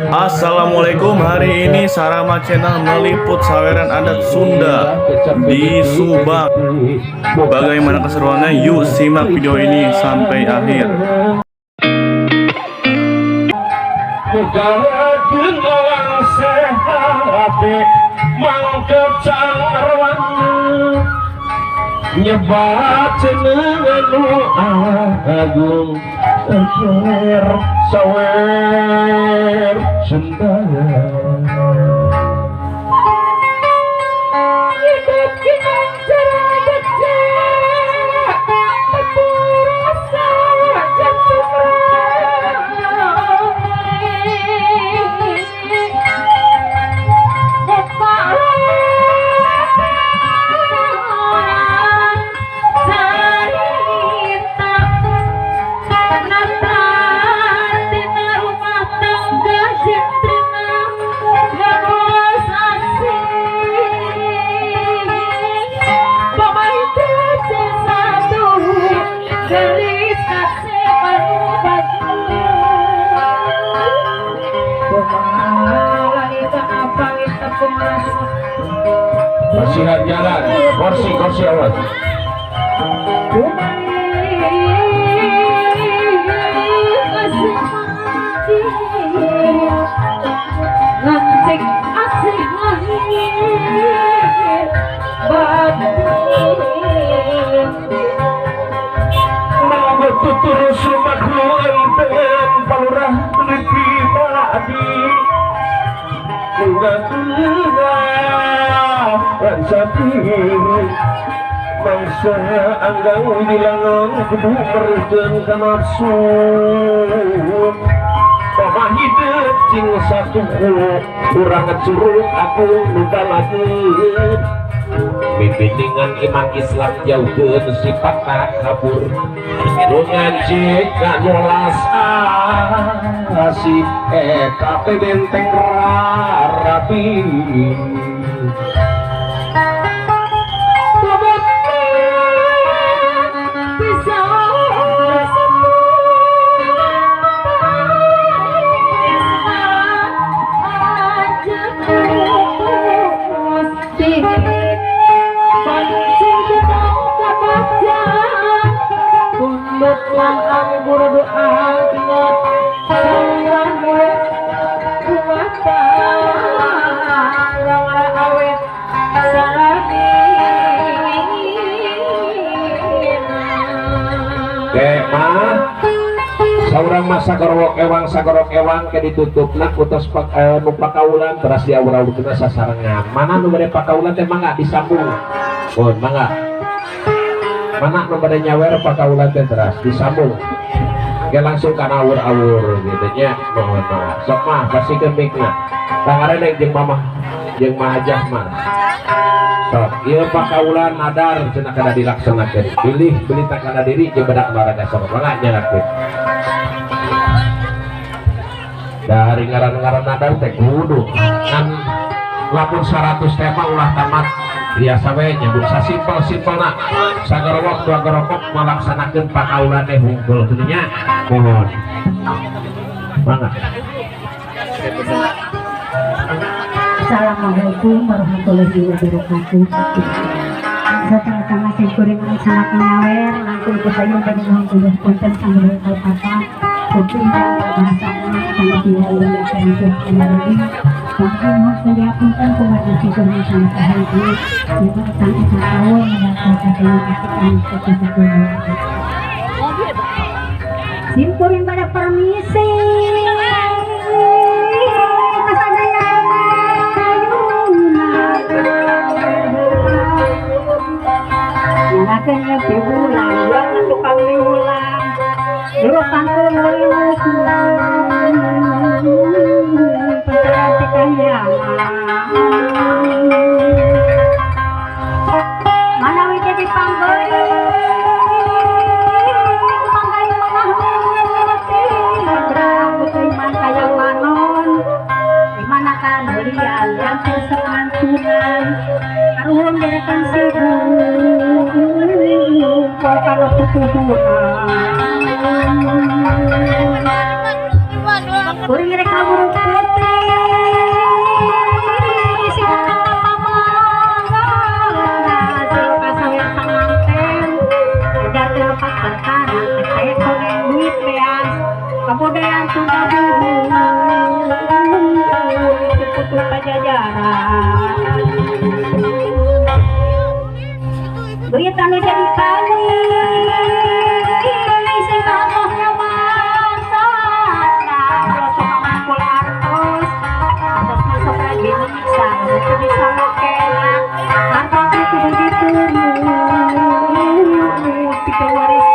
Assalamualaikum, hari ini Sarama Channel meliput saweran adat Sunda di Subang. Bagaimana keseruannya? Yuk simak video ini sampai akhir. Nyebat cenengan agung sawer sawer Sunda hidup dengan cara becek berasa jantung Masihat jalan, kursi awas. Ngancik asih langit batin mau tutur sumaklu enten palurah lipi tadi sapi bangsa anggang dilangang kudu mergen kanapsu pamah hidup cing satu kurang curug aku lupa lagi bimbingan iman Islam jauhkeun sifat tak kabur ngaji kanolas asih kape benteng rapi saurang masa sagorok ewang ke ditutupna kutos nu pakaulan teras diawur-awurkeun sasarengan mana nu bade pakaulan teh mangga disambung pun mangga mana nu bade nyawer pakaulan teh teras disambung ke langsung kana awur-awur gitu nya mohon maaf sok mah pasikeun mikna tangarene jeung mamah jeung mahajah mah sok ieu pakaulan nadar cenah kada dilaksanakeun pilih beli takana diri jeung badak olahraga sok mangga nyalakeun dari ngaran-ngaran nadar teh kudu kan lamun 100 tema ulah tamat biasa we nyambung sasimpel-simpelna sagarowok dua garokok malaksanakeun pakaulan teh hungkul kitu nya mohon mangga. Assalamualaikum warahmatullahi wabarakatuh. Sama-sama singkuring sangat menyawer langkung kesayu bagi menghubung konten sambil kata kucing bahasa sama dia yang terusuk kembali mungkin harus diapunkan kuat nasi kuning sama sehari juga sampai tahu mendapatkan yang kita simpurin pada permisi nyalakan di bulan jangan tukang diulang lurutan kemuliaan perhatikan mana wija dipanggil panggil mengahuti berambut iman kaya manon dimana kan belian yang tersemantunan aruhun derekan sibuk kalau putuhan kuring rek kabur Kemudian sudah itu pajajaran berita nu jadi kali si tokohnya bangsa kalau suka mangkul artos atas masuk lagi bisa itu bisa makena harta itu begitu pikir waris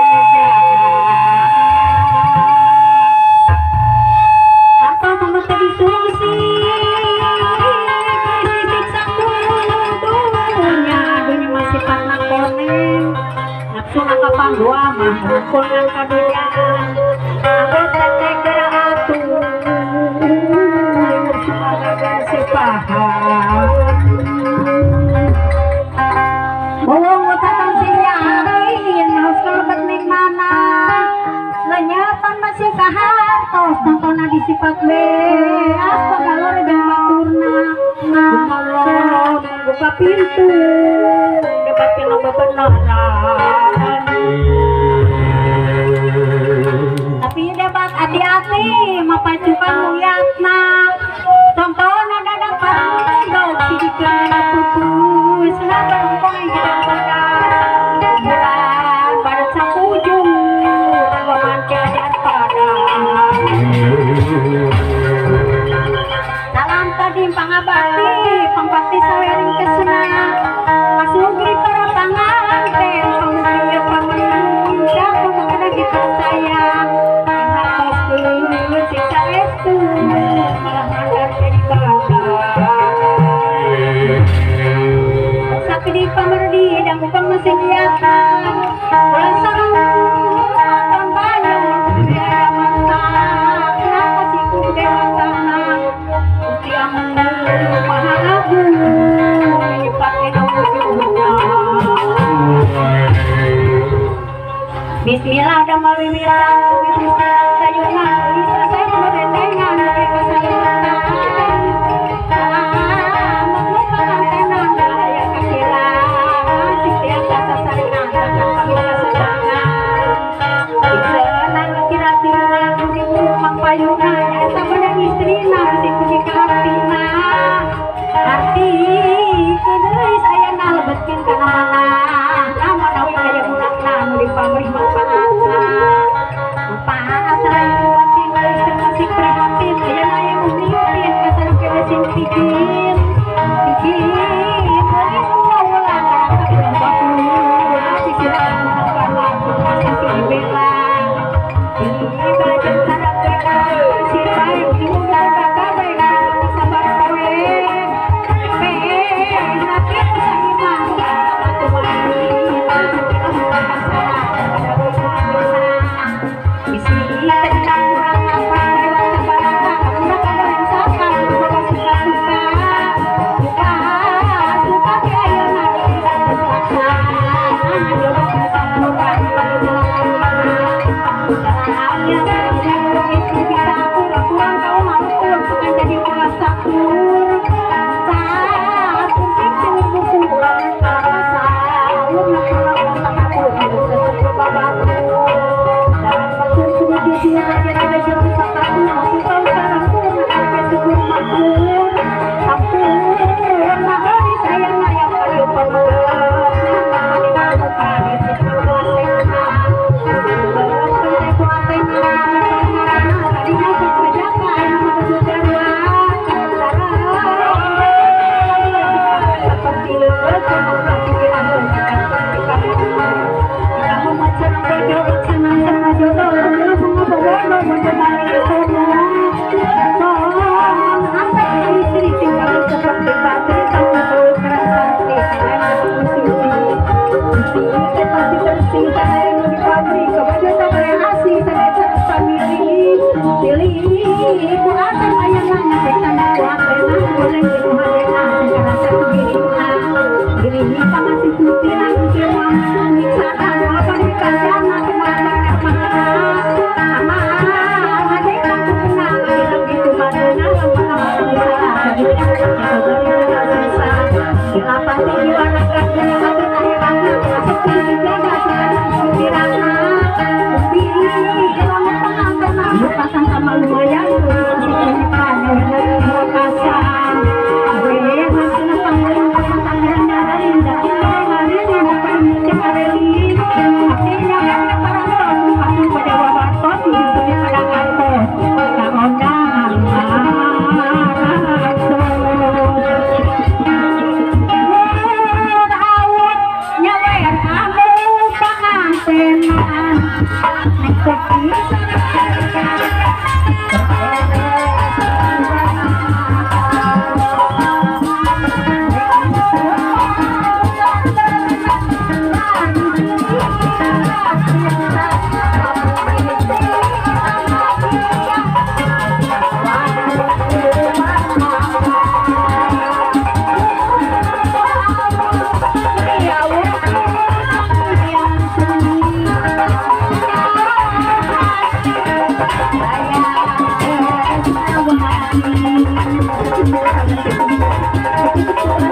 gua mah pulang kaduyaan anggota tegera atur sebagai sepaham bawang utakan sinyain harus kelebet ning mana lenyapan masih kahartos tontonan disifat beas pagalor dan baturna Allah buka pintu debatin lo bebenaran tapi debat hati-hati mapacukan liatna tonton ada dapat gau sidikan pupus laban kong hidup bulan pada sapuju waman keadaan pada salam tadi pangabati pangpati sawering kesenangan masugri para panganten pangmaya pamenun siapa makana kita sayang siksa estu malah mandar jadi bangga sapi di pamerdi dan bukan mesin liatan bulan sarung nonton banyak biaya mantap kenapa sih ku dewa tanah usia maha agung dipakai nomornya bismillah ada melalui bismillah tayungan bisa saya berdengan dari kesayuran melupakan tenan daya kecilan setiap kata saringan takkan panggil kesenangan senang kira-kira di rumah payungan eta bener istrina si puji kartina arti kedai saya nalebetkeun kana mana nama nawi aya gunana nu di pamrih manfaatna manfaat lain buat tinggal istri masih prihatin aya aya mimpin kasar kebesin pikir bagi semua ulang kabeh bakul sisiran karena masih dibela ibadah sadap beda si baik diundang kabeh bisa bareng sakit sayang batu mati bisi tendang kurang apa lewat sebarang kamu kada yang sakan bawa suka-suka suka ke ayeuna bisa terlaksana jodoh kita kurang dalamnya itu bisa kurang kau mampu bukan jadi malas sakur saat untuk buku rasa lu nak pulang tak aku sesuatu babaku dalam waktu sudah dia ada jauh satu aku tahu sarangku sampai sebelum makmur ampun mahari saya yang paling pemegang nama kamu kali sesuatu asena sampai kuatena tadinya sejaga nama kesudarwa seperti Mana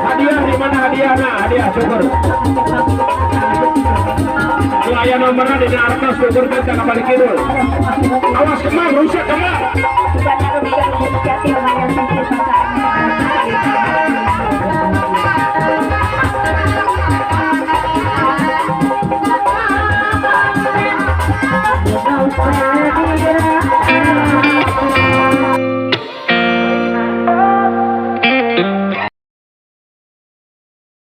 Hadiah di mana hadiah? Nah, hadiah syukur. Pelayan nomornya di atas syukur kan jangan balik kidul. Awas kemang, rusak kemang.